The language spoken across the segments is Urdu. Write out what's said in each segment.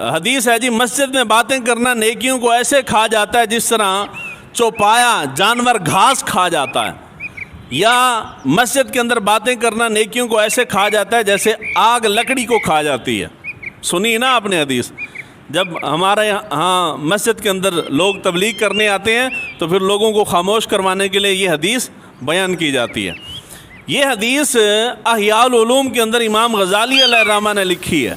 حدیث ہے جی، مسجد میں باتیں کرنا نیکیوں کو ایسے کھا جاتا ہے جس طرح چوپایا جانور گھاس کھا جاتا ہے، یا مسجد کے اندر باتیں کرنا نیکیوں کو ایسے کھا جاتا ہے جیسے آگ لکڑی کو کھا جاتی ہے۔ سنی نا آپ نے حدیث؟ جب ہمارے یہاں مسجد کے اندر لوگ تبلیغ کرنے آتے ہیں تو پھر لوگوں کو خاموش کروانے کے لیے یہ حدیث بیان کی جاتی ہے۔ یہ حدیث احیاء العلوم کے اندر امام غزالی علیہ الرحمہ نے لکھی ہے،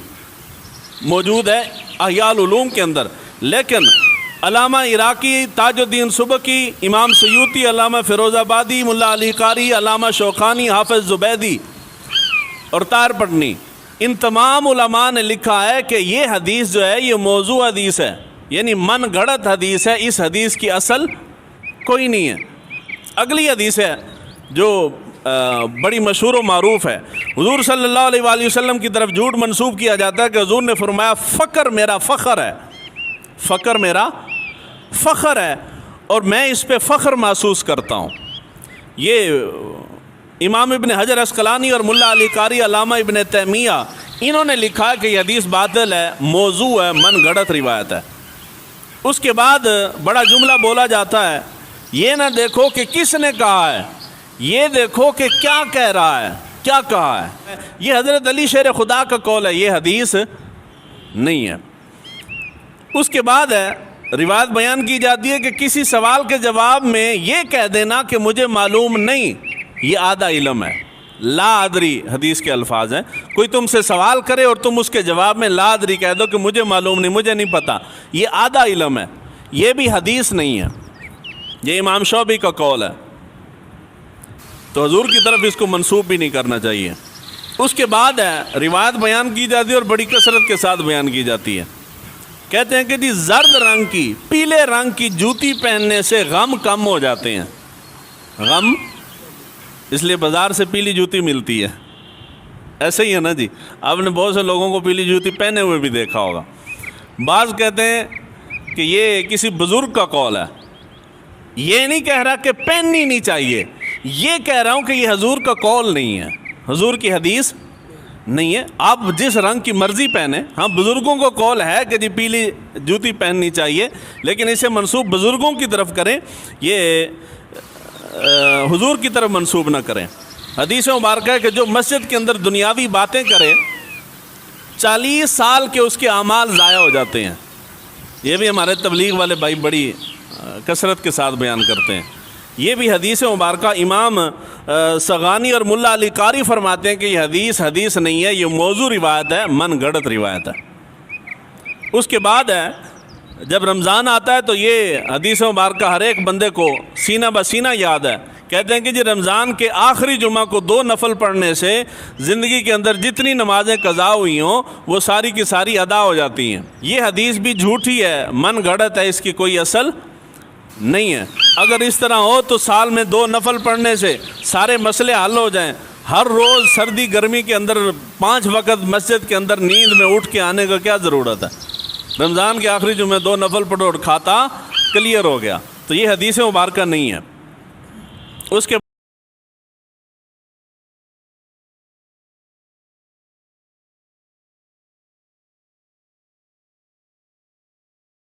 موجود ہے احیاء العلوم کے اندر، لیکن علامہ عراقی، تاج الدین سبکی، امام سیوطی، علامہ فیروز آبادی، ملا علی قاری، علامہ شوقانی، حافظ زبیدی اور طاہر پٹنی، ان تمام علماء نے لکھا ہے کہ یہ حدیث جو ہے یہ موضوع حدیث ہے، یعنی من گھڑت حدیث ہے، اس حدیث کی اصل کوئی نہیں ہے۔ اگلی حدیث ہے جو بڑی مشہور و معروف ہے، حضور صلی اللہ علیہ وآلہ وسلم کی طرف جھوٹ منسوب کیا جاتا ہے کہ حضور نے فرمایا فقر میرا فخر ہے، فقر میرا فخر ہے اور میں اس پہ فخر محسوس کرتا ہوں۔ یہ امام ابن حجر عسقلانی اور ملا علی قاری، علامہ ابن تیمیہ، انہوں نے لکھا ہے کہ یہ حدیث باطل ہے، موضوع ہے، من گھڑت روایت ہے۔ اس کے بعد بڑا جملہ بولا جاتا ہے، یہ نہ دیکھو کہ کس نے کہا ہے، یہ دیکھو کہ کیا کہہ رہا ہے، کیا کہا ہے۔ یہ حضرت علی شیر خدا کا قول ہے، یہ حدیث نہیں ہے۔ اس کے بعد ہے روایت بیان کی جاتی ہے کہ کسی سوال کے جواب میں یہ کہہ دینا کہ مجھے معلوم نہیں، یہ آدھا علم ہے۔ لا ادری حدیث کے الفاظ ہیں، کوئی تم سے سوال کرے اور تم اس کے جواب میں لا ادری کہہ دو کہ مجھے معلوم نہیں، مجھے نہیں پتا، یہ آدھا علم ہے، یہ بھی حدیث نہیں ہے، یہ امام شعبی کا قول ہے، تو حضور کی طرف اس کو منسوب بھی نہیں کرنا چاہیے۔ اس کے بعد ہے روایت بیان کی جاتی ہے اور بڑی کثرت کے ساتھ بیان کی جاتی ہے، کہتے ہیں کہ جی زرد رنگ کی، پیلے رنگ کی جوتی پہننے سے غم کم ہو جاتے ہیں۔ غم اس لیے بازار سے پیلی جوتی ملتی ہے، ایسے ہی ہے نا جی، آپ نے بہت سے لوگوں کو پیلی جوتی پہنے ہوئے بھی دیکھا ہوگا۔ بعض کہتے ہیں کہ یہ کسی بزرگ کا قول ہے، یہ نہیں کہہ رہا کہ پہننی نہیں چاہیے، یہ کہہ رہا ہوں کہ یہ حضور کا قول نہیں ہے، حضور کی حدیث نہیں ہے، آپ جس رنگ کی مرضی پہنیں۔ ہاں بزرگوں کو قول ہے کہ جی پیلی جوتی پہننی چاہیے، لیکن اسے منسوب بزرگوں کی طرف کریں، یہ حضور کی طرف منسوب نہ کریں۔ حدیث مبارکہ ہے کہ جو مسجد کے اندر دنیاوی باتیں کرے 40 سال کے اس کے اعمال ضائع ہو جاتے ہیں۔ یہ بھی ہمارے تبلیغ والے بھائی بڑی کثرت کے ساتھ بیان کرتے ہیں۔ یہ بھی حدیث مبارکہ امام سغانی اور ملا علی قاری فرماتے ہیں کہ یہ حدیث نہیں ہے، یہ موضوع روایت ہے، من گھڑت روایت ہے۔ اس کے بعد ہے جب رمضان آتا ہے تو یہ حدیث مبارکہ ہر ایک بندے کو سینہ بسینہ یاد ہے، کہتے ہیں کہ جی رمضان کے آخری جمعہ کو 2 نفل پڑھنے سے زندگی کے اندر جتنی نمازیں قضا ہوئی ہوں وہ ساری کی ساری ادا ہو جاتی ہیں۔ یہ حدیث بھی جھوٹی ہے، من گھڑت ہے، اس کی کوئی اصل نہیں ہے۔ اگر اس طرح ہو تو سال میں 2 نفل پڑھنے سے سارے مسئلے حل ہو جائیں۔ ہر روز سردی گرمی کے اندر 5 وقت مسجد کے اندر نیند میں اٹھ کے آنے کا کیا ضرورت ہے؟ رمضان کے آخری جمعے 2 نفل پڑھو اور کھاتا کلیئر ہو گیا، تو یہ حدیث مبارکہ نہیں ہے۔ اس کے